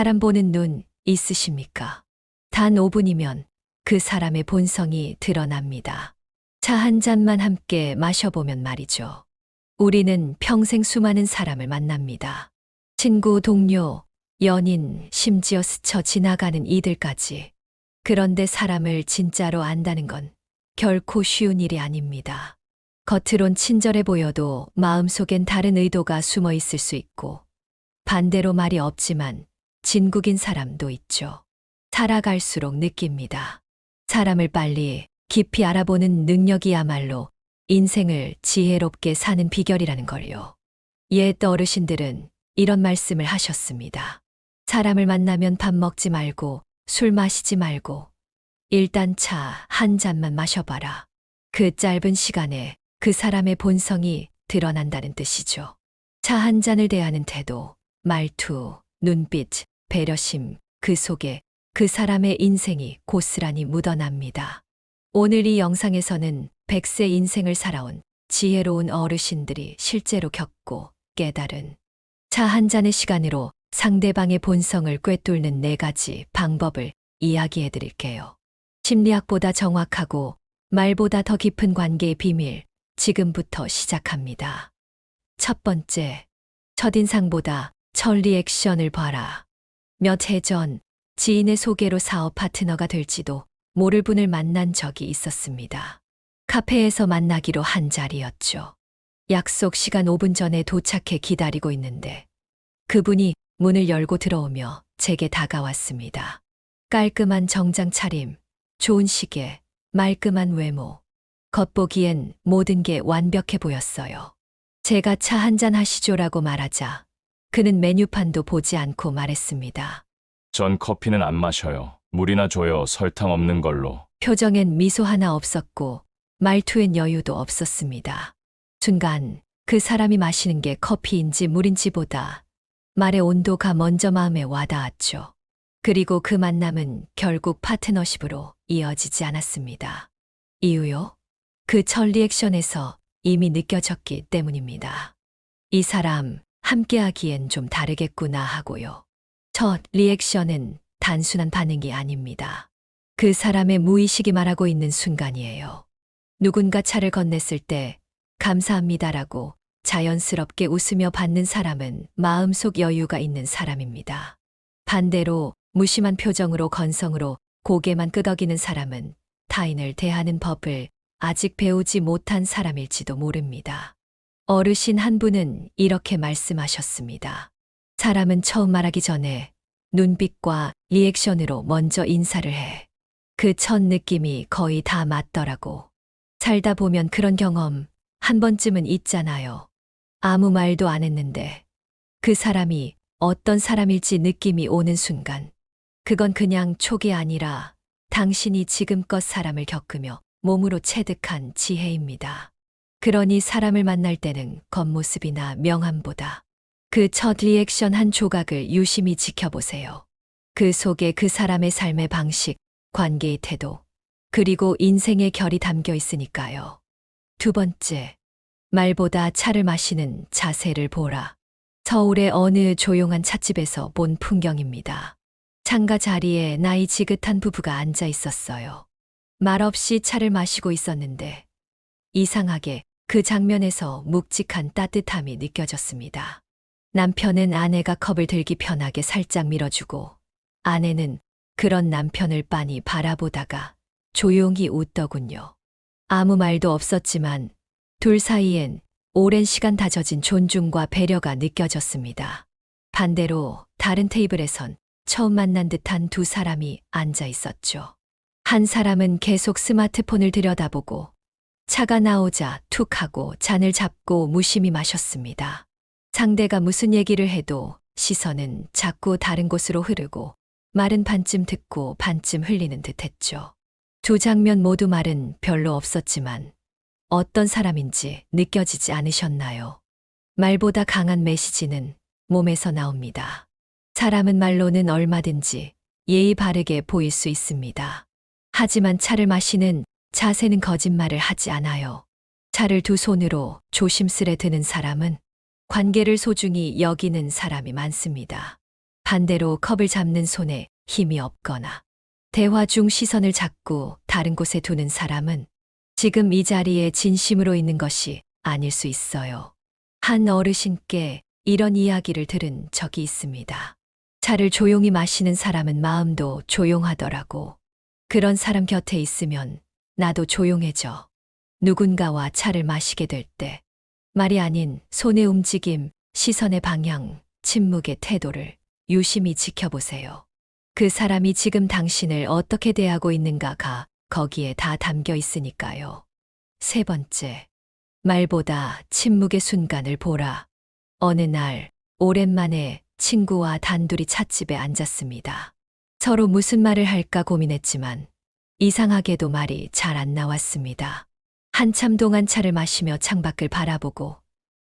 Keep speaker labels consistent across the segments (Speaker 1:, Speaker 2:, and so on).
Speaker 1: 사람 보는 눈 있으십니까? 단 5분이면 그 사람의 본성이 드러납니다. 차 한 잔만 함께 마셔보면 말이죠. 우리는 평생 수많은 사람을 만납니다. 친구, 동료, 연인, 심지어 스쳐 지나가는 이들까지. 그런데 사람을 진짜로 안다는 건 결코 쉬운 일이 아닙니다. 겉으론 친절해 보여도 마음속엔 다른 의도가 숨어 있을 수 있고, 반대로 말이 없지만 진국인 사람도 있죠. 살아갈수록 느낍니다. 사람을 빨리 깊이 알아보는 능력이야말로 인생을 지혜롭게 사는 비결이라는 걸요. 옛 어르신들은 이런 말씀을 하셨습니다. 사람을 만나면 밥 먹지 말고 술 마시지 말고 일단 차 한 잔만 마셔봐라. 그 짧은 시간에 그 사람의 본성이 드러난다는 뜻이죠. 차 한 잔을 대하는 태도, 말투, 눈빛, 배려심, 그 속에 그 사람의 인생이 고스란히 묻어납니다. 오늘 이 영상에서는 100세 인생을 살아온 지혜로운 어르신들이 실제로 겪고 깨달은 차 한 잔의 시간으로 상대방의 본성을 꿰뚫는 4가지 방법을 이야기해 드릴게요. 심리학보다 정확하고 말보다 더 깊은 관계의 비밀, 지금부터 시작합니다. 첫 번째, 첫인상보다 첫 리액션을 봐라. 몇 해 전 지인의 소개로 사업 파트너가 될지도 모를 분을 만난 적이 있었습니다. 카페에서 만나기로 한 자리였죠. 약속 시간 5분 전에 도착해 기다리고 있는데 그분이 문을 열고 들어오며 제게 다가왔습니다. 깔끔한 정장 차림, 좋은 시계, 말끔한 외모. 겉보기엔 모든 게 완벽해 보였어요. 제가 차 한잔 하시죠라고 말하자 그는 메뉴판도 보지 않고 말했습니다.
Speaker 2: 전 커피는 안 마셔요. 물이나 줘요. 설탕 없는 걸로.
Speaker 1: 표정엔 미소 하나 없었고 말투엔 여유도 없었습니다. 순간 그 사람이 마시는 게 커피인지 물인지보다 말의 온도가 먼저 마음에 와닿았죠. 그리고 그 만남은 결국 파트너십으로 이어지지 않았습니다. 이유요? 그 첫 리액션에서 이미 느껴졌기 때문입니다. 이 사람 함께하기엔 좀 다르겠구나 하고요. 첫 리액션은 단순한 반응이 아닙니다. 그 사람의 무의식이 말하고 있는 순간이에요. 누군가 차를 건넸을 때 감사합니다라고 자연스럽게 웃으며 받는 사람은 마음속 여유가 있는 사람입니다. 반대로 무심한 표정으로 건성으로 고개만 끄덕이는 사람은 타인을 대하는 법을 아직 배우지 못한 사람일지도 모릅니다. 어르신 한 분은 이렇게 말씀하셨습니다. 사람은 처음 말하기 전에 눈빛과 리액션으로 먼저 인사를 해. 그 첫 느낌이 거의 다 맞더라고. 살다 보면 그런 경험 한 번쯤은 있잖아요. 아무 말도 안 했는데 그 사람이 어떤 사람일지 느낌이 오는 순간, 그건 그냥 촉이 아니라 당신이 지금껏 사람을 겪으며 몸으로 체득한 지혜입니다. 그러니 사람을 만날 때는 겉모습이나 명함보다 그 첫 리액션 한 조각을 유심히 지켜보세요. 그 속에 그 사람의 삶의 방식, 관계의 태도, 그리고 인생의 결이 담겨 있으니까요. 두 번째, 말보다 차를 마시는 자세를 보라. 서울의 어느 조용한 찻집에서 본 풍경입니다. 창가 자리에 나이 지긋한 부부가 앉아 있었어요. 말없이 차를 마시고 있었는데 이상하게 그 장면에서 묵직한 따뜻함이 느껴졌습니다. 남편은 아내가 컵을 들기 편하게 살짝 밀어주고 아내는 그런 남편을 빤히 바라보다가 조용히 웃더군요. 아무 말도 없었지만 둘 사이엔 오랜 시간 다져진 존중과 배려가 느껴졌습니다. 반대로 다른 테이블에선 처음 만난 듯한 두 사람이 앉아 있었죠. 한 사람은 계속 스마트폰을 들여다보고 차가 나오자 툭 하고 잔을 잡고 무심히 마셨습니다. 상대가 무슨 얘기를 해도 시선은 자꾸 다른 곳으로 흐르고 말은 반쯤 듣고 반쯤 흘리는 듯했죠. 두 장면 모두 말은 별로 없었지만 어떤 사람인지 느껴지지 않으셨나요? 말보다 강한 메시지는 몸에서 나옵니다. 사람은 말로는 얼마든지 예의 바르게 보일 수 있습니다. 하지만 차를 마시는 자세는 거짓말을 하지 않아요. 차를 두 손으로 조심스레 드는 사람은 관계를 소중히 여기는 사람이 많습니다. 반대로 컵을 잡는 손에 힘이 없거나 대화 중 시선을 자꾸 다른 곳에 두는 사람은 지금 이 자리에 진심으로 있는 것이 아닐 수 있어요. 한 어르신께 이런 이야기를 들은 적이 있습니다. 차를 조용히 마시는 사람은 마음도 조용하더라고. 그런 사람 곁에 있으면 나도 조용해져. 누군가와 차를 마시게 될 때 말이 아닌 손의 움직임, 시선의 방향, 침묵의 태도를 유심히 지켜보세요. 그 사람이 지금 당신을 어떻게 대하고 있는가가 거기에 다 담겨 있으니까요. 세 번째, 말보다 침묵의 순간을 보라. 어느 날 오랜만에 친구와 단둘이 찻집에 앉았습니다. 서로 무슨 말을 할까 고민했지만 이상하게도 말이 잘 안 나왔습니다. 한참 동안 차를 마시며 창밖을 바라보고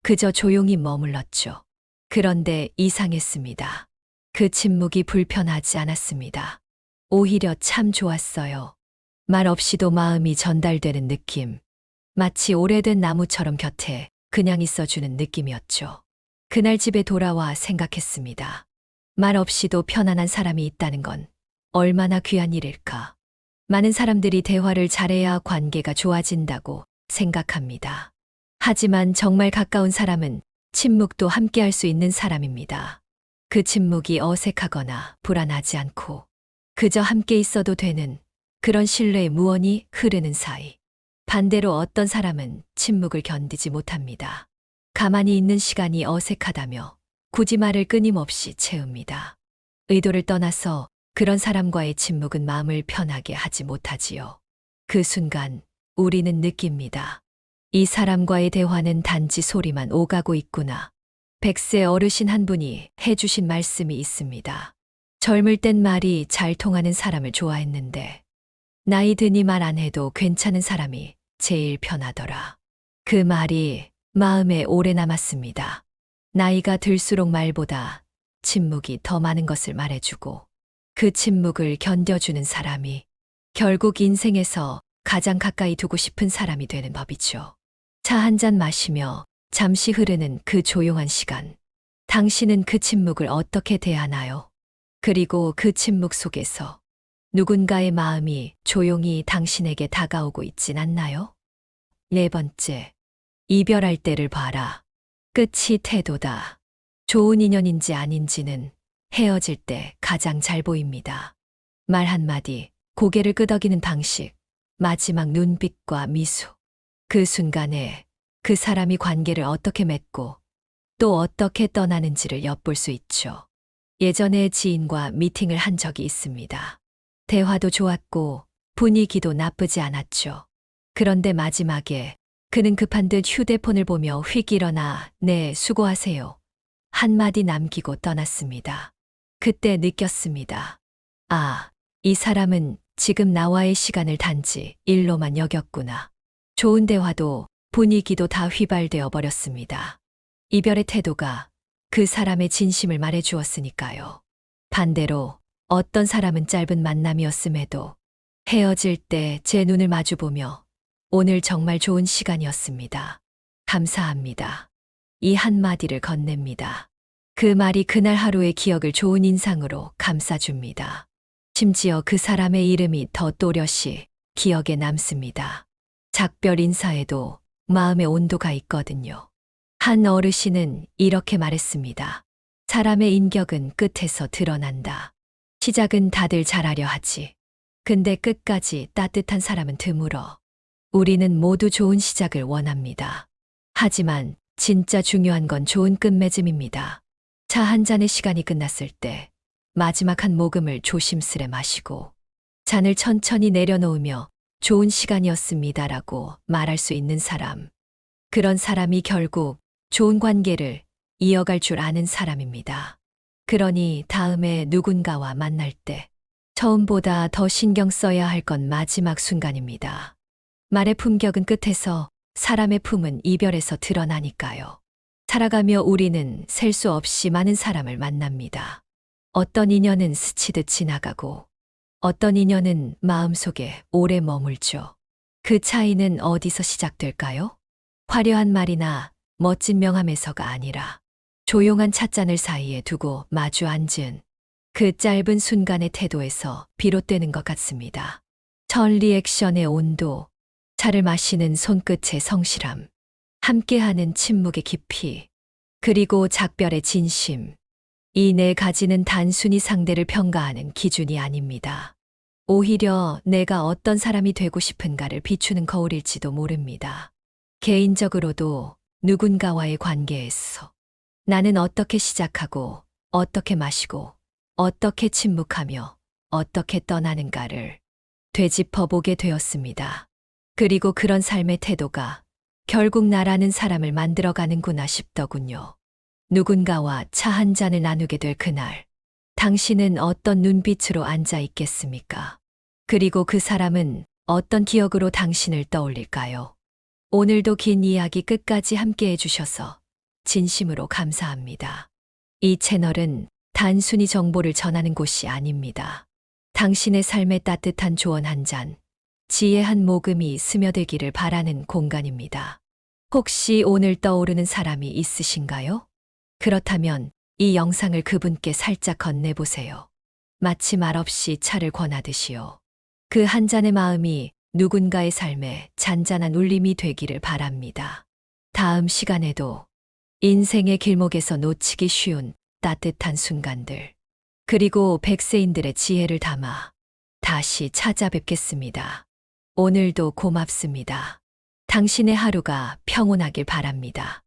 Speaker 1: 그저 조용히 머물렀죠. 그런데 이상했습니다. 그 침묵이 불편하지 않았습니다. 오히려 참 좋았어요. 말 없이도 마음이 전달되는 느낌. 마치 오래된 나무처럼 곁에 그냥 있어주는 느낌이었죠. 그날 집에 돌아와 생각했습니다. 말 없이도 편안한 사람이 있다는 건 얼마나 귀한 일일까. 많은 사람들이 대화를 잘해야 관계가 좋아진다고 생각합니다. 하지만 정말 가까운 사람은 침묵도 함께할 수 있는 사람입니다. 그 침묵이 어색하거나 불안하지 않고 그저 함께 있어도 되는 그런 신뢰의 무언이 흐르는 사이. 반대로 어떤 사람은 침묵을 견디지 못합니다. 가만히 있는 시간이 어색하다며 굳이 말을 끊임없이 채웁니다. 의도를 떠나서 그런 사람과의 침묵은 마음을 편하게 하지 못하지요. 그 순간 우리는 느낍니다. 이 사람과의 대화는 단지 소리만 오가고 있구나. 100세 어르신 한 분이 해주신 말씀이 있습니다. 젊을 땐 말이 잘 통하는 사람을 좋아했는데 나이 드니 말 안 해도 괜찮은 사람이 제일 편하더라. 그 말이 마음에 오래 남았습니다. 나이가 들수록 말보다 침묵이 더 많은 것을 말해주고 그 침묵을 견뎌주는 사람이 결국 인생에서 가장 가까이 두고 싶은 사람이 되는 법이죠. 차 한 잔 마시며 잠시 흐르는 그 조용한 시간. 당신은 그 침묵을 어떻게 대하나요? 그리고 그 침묵 속에서 누군가의 마음이 조용히 당신에게 다가오고 있진 않나요? 네 번째, 이별할 때를 봐라. 끝이 태도다. 좋은 인연인지 아닌지는 헤어질 때 가장 잘 보입니다. 말 한마디, 고개를 끄덕이는 방식, 마지막 눈빛과 미소. 그 순간에 그 사람이 관계를 어떻게 맺고 또 어떻게 떠나는지를 엿볼 수 있죠. 예전에 지인과 미팅을 한 적이 있습니다. 대화도 좋았고 분위기도 나쁘지 않았죠. 그런데 마지막에 그는 급한 듯 휴대폰을 보며 휙 일어나 네, 수고하세요. 한마디 남기고 떠났습니다. 그때 느꼈습니다. 아, 이 사람은 지금 나와의 시간을 단지 일로만 여겼구나. 좋은 대화도 분위기도 다 휘발되어 버렸습니다. 이별의 태도가 그 사람의 진심을 말해 주었으니까요. 반대로 어떤 사람은 짧은 만남이었음에도 헤어질 때 제 눈을 마주보며 오늘 정말 좋은 시간이었습니다. 감사합니다. 이 한마디를 건넵니다. 그 말이 그날 하루의 기억을 좋은 인상으로 감싸줍니다. 심지어 그 사람의 이름이 더 또렷이 기억에 남습니다. 작별 인사에도 마음의 온도가 있거든요. 한 어르신은 이렇게 말했습니다. 사람의 인격은 끝에서 드러난다. 시작은 다들 잘하려 하지. 근데 끝까지 따뜻한 사람은 드물어. 우리는 모두 좋은 시작을 원합니다. 하지만 진짜 중요한 건 좋은 끝맺음입니다. 차 한 잔의 시간이 끝났을 때 마지막 한 모금을 조심스레 마시고 잔을 천천히 내려놓으며 좋은 시간이었습니다라고 말할 수 있는 사람. 그런 사람이 결국 좋은 관계를 이어갈 줄 아는 사람입니다. 그러니 다음에 누군가와 만날 때 처음보다 더 신경 써야 할 건 마지막 순간입니다. 말의 품격은 끝에서, 사람의 품은 이별에서 드러나니까요. 살아가며 우리는 셀 수 없이 많은 사람을 만납니다. 어떤 인연은 스치듯 지나가고 어떤 인연은 마음속에 오래 머물죠. 그 차이는 어디서 시작될까요? 화려한 말이나 멋진 명함에서가 아니라 조용한 찻잔을 사이에 두고 마주 앉은 그 짧은 순간의 태도에서 비롯되는 것 같습니다. 첫 리액션의 온도, 차를 마시는 손끝의 성실함, 함께하는 침묵의 깊이, 그리고 작별의 진심. 이 네 가지는 단순히 상대를 평가하는 기준이 아닙니다. 오히려 내가 어떤 사람이 되고 싶은가를 비추는 거울일지도 모릅니다. 개인적으로도 누군가와의 관계에서 나는 어떻게 시작하고, 어떻게 마시고, 어떻게 침묵하며, 어떻게 떠나는가를 되짚어 보게 되었습니다. 그리고 그런 삶의 태도가 결국 나라는 사람을 만들어가는구나 싶더군요. 누군가와 차 한 잔을 나누게 될 그날, 당신은 어떤 눈빛으로 앉아 있겠습니까? 그리고 그 사람은 어떤 기억으로 당신을 떠올릴까요? 오늘도 긴 이야기 끝까지 함께 해주셔서 진심으로 감사합니다. 이 채널은 단순히 정보를 전하는 곳이 아닙니다. 당신의 삶에 따뜻한 조언 한 잔, 지혜 한 모금이 스며들기를 바라는 공간입니다. 혹시 오늘 떠오르는 사람이 있으신가요? 그렇다면 이 영상을 그분께 살짝 건네보세요. 마치 말없이 차를 권하듯이요. 그 한 잔의 마음이 누군가의 삶에 잔잔한 울림이 되기를 바랍니다. 다음 시간에도 인생의 길목에서 놓치기 쉬운 따뜻한 순간들, 그리고 백세인들의 지혜를 담아 다시 찾아뵙겠습니다. 오늘도 고맙습니다. 당신의 하루가 평온하길 바랍니다.